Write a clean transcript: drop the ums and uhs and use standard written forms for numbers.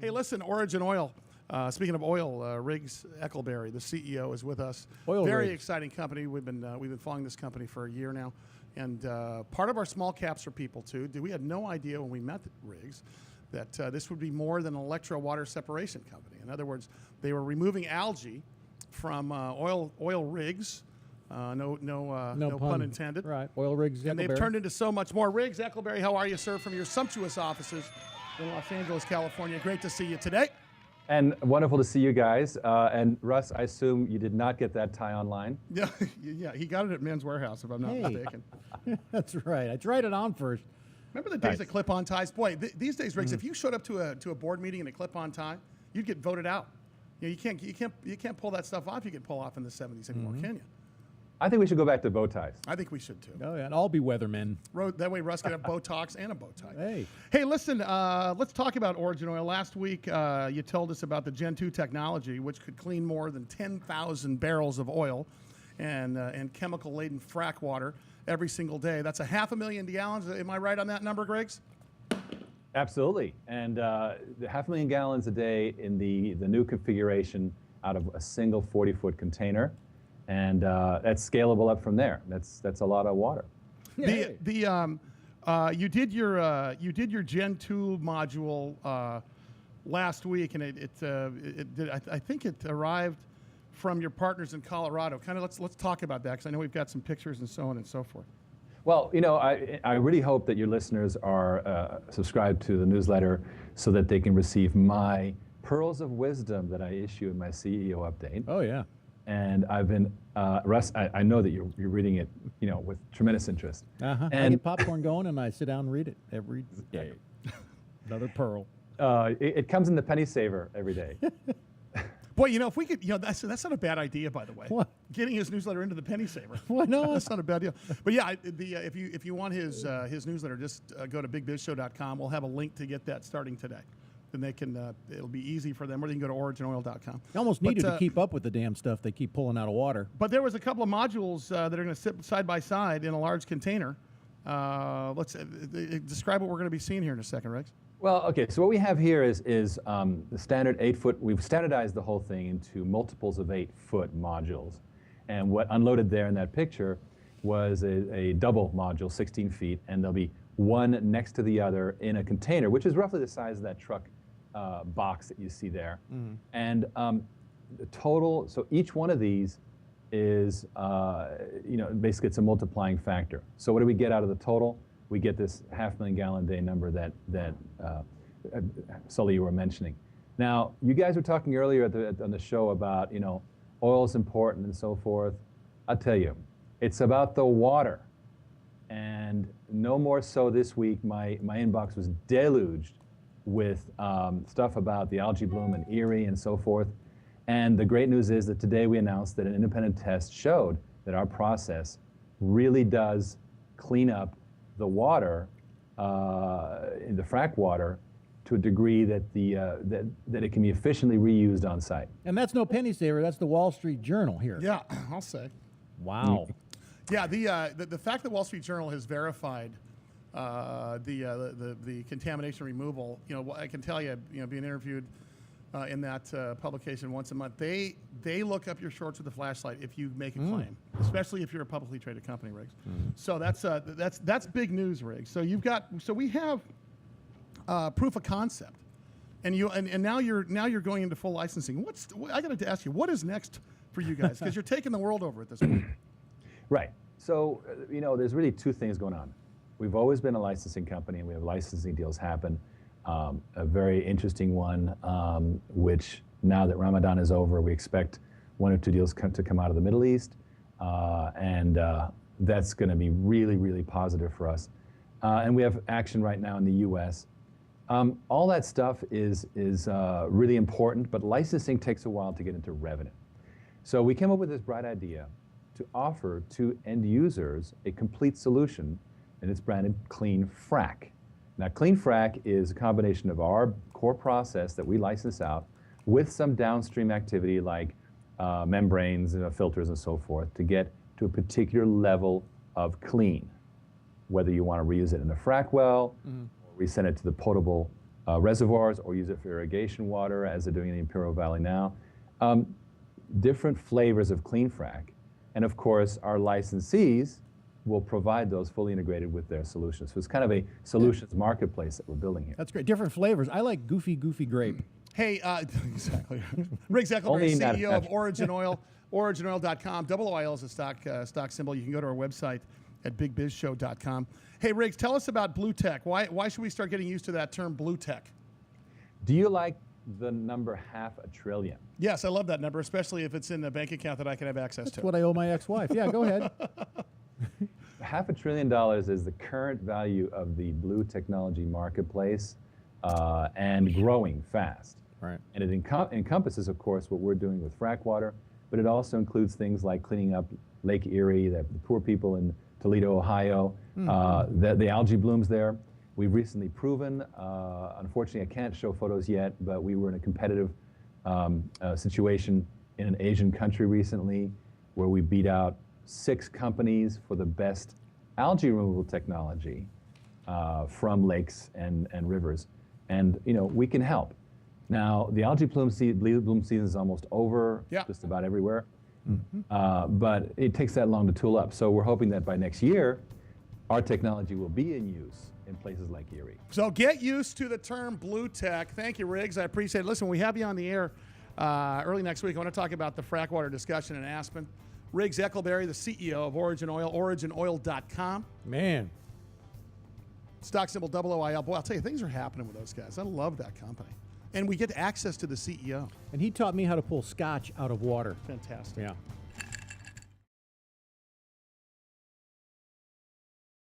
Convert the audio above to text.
Hey, listen, OriginOil. Speaking of oil, Riggs Eckelberry, the CEO, is with us. Very exciting company. We've been following this company for a year now, and part of our small caps are people too. We had no idea when we met Riggs that this would be more than an electro water separation company. In other words, they were removing algae from oil rigs. No pun intended. Right, oil rigs. And they've turned into so much more. Riggs Eckelberry, how are you, sir? From your sumptuous offices in Los Angeles, California. Great to see you today. And wonderful to see you guys. And Russ, I assume you did not get that tie online. Yeah, he got it at Men's Warehouse, if I'm not mistaken. That's right. I tried it on first. Remember the days of clip-on ties? Boy, these days, Riggs, if you showed up to a board meeting in a clip-on tie, you'd get voted out. You know, you can't pull that stuff off. You can pull off in the 70s anymore, can you? I think we should go back to bow ties. I think we should too. Oh yeah, and I'll be weathermen. That way Russ can have Botox and a bow tie. Hey, listen, let's talk about OriginOil. Last week, you told us about the Gen 2 technology, which could clean more than 10,000 barrels of oil and chemical-laden frac water every single day. That's 500,000 gallons. Am I right on that number, Griggs? Absolutely. And the 500,000 gallons a day in the new configuration out of a single 40-foot container. And that's scalable up from there. That's a lot of water. You did your Gen 2 module last week, and I think it arrived from your partners in Colorado. Kind of let's talk about that, because I know we've got some pictures and so on and so forth. Well, you know, I really hope that your listeners are subscribed to the newsletter so that they can receive my pearls of wisdom that I issue in my CEO update. Oh yeah. And I've been, Russ, I know that you're reading it, you know, with tremendous interest. And I get popcorn going and I sit down and read it every day. Another pearl. It comes in the penny saver every day. Boy, you know, if we could, you know, that's not a bad idea, by the way. What? Getting his newsletter into the penny saver. Why not? That's not a bad deal. But yeah, if you want his newsletter, just go to bigbizshow.com. We'll have a link to get that starting today. Then they can, it'll be easy for them, or they can go to originoil.com. You almost needed to keep up with the damn stuff they keep pulling out of water. But there was a couple of modules that are going to sit side by side in a large container. Let's describe what we're going to be seeing here in a second, Riggs. Well, okay, so what we have here is the standard 8-foot. We've standardized the whole thing into multiples of 8-foot modules. And what unloaded there in that picture was a double module, 16 feet, and there'll be one next to the other in a container, which is roughly the size of that truck box that you see there. And the total, so each one of these is, you know, basically it's a multiplying factor. So what do we get out of the total? We get this 500,000 gallon a day number that Sully, you were mentioning. Now, you guys were talking earlier on the show about, you know, oil is important and so forth. I'll tell you, it's about the water. And no more so this week. My inbox was deluged with stuff about the algae bloom in Erie and so forth. And the great news is that today we announced that an independent test showed that our process really does clean up the water, in the frac water, to a degree that that it can be efficiently reused on site. And that's no penny saver. That's the Wall Street Journal here. Yeah, I'll say. Wow. Yeah, the fact that Wall Street Journal has verified the contamination removal, you know, I can tell you, being interviewed in that publication once a month, they look up your shorts with a flashlight if you make a claim, especially if you're a publicly traded company, Riggs. So that's big news, Riggs. So we have proof of concept, and now you're going into full licensing. I got to ask you, what is next for you guys? Because you're taking the world over at this point. Right. So, you know, there's really two things going on. We've always been a licensing company, and we have licensing deals happen. A very interesting one, which now that Ramadan is over, we expect 1 or 2 deals to come out of the Middle East, and that's going to be really, really positive for us. And we have action right now in the U.S. All that stuff is really important, but licensing takes a while to get into revenue. So we came up with this bright idea to offer to end users a complete solution, and it's branded CLEAN-FRAC. Now, CLEAN-FRAC is a combination of our core process that we license out with some downstream activity like membranes, filters, and so forth to get to a particular level of clean, whether you want to reuse it in a frac well, or resend it to the potable reservoirs or use it for irrigation water, as they're doing in the Imperial Valley now. Different flavors of CLEAN-FRAC. And of course, our licensees will provide those fully integrated with their solutions. So it's kind of a solutions marketplace that we're building here. That's great. Different flavors. I like goofy grape. Hey, exactly. Riggs Eckelberry, Only not CEO of natural. Origin Oil, originoil.com. OIL is a stock symbol. You can go to our website at bigbizshow.com. Hey, Riggs, tell us about blue tech. Why should we start getting used to that term, blue tech? Do you like the number $500 billion? Yes, I love that number, especially if it's in a bank account that I can have access That's to. what I owe my ex-wife. Yeah, go ahead. $500 billion is the current value of the blue technology marketplace, and growing fast. Right. And it encompasses, of course, what we're doing with frac water, but it also includes things like cleaning up Lake Erie, the poor people in Toledo, Ohio, the algae blooms there. We've recently proven, unfortunately I can't show photos yet, but we were in a competitive situation in an Asian country recently where we beat out 6 companies for the best algae removal technology from lakes and rivers. And we can help. Now, the algae bloom season is almost over, just about everywhere. But it takes that long to tool up. So we're hoping that by next year, our technology will be in use in places like Erie. So get used to the term blue tech. Thank you, Riggs. I appreciate it. Listen, we have you on the air early next week. I want to talk about the frac water discussion in Aspen. Riggs Eckelberry, the CEO of Origin Oil, originoil.com. Man. Stock symbol OIL. Boy, I'll tell you, things are happening with those guys. I love that company. And we get access to the CEO. And he taught me how to pull scotch out of water. Fantastic. Yeah.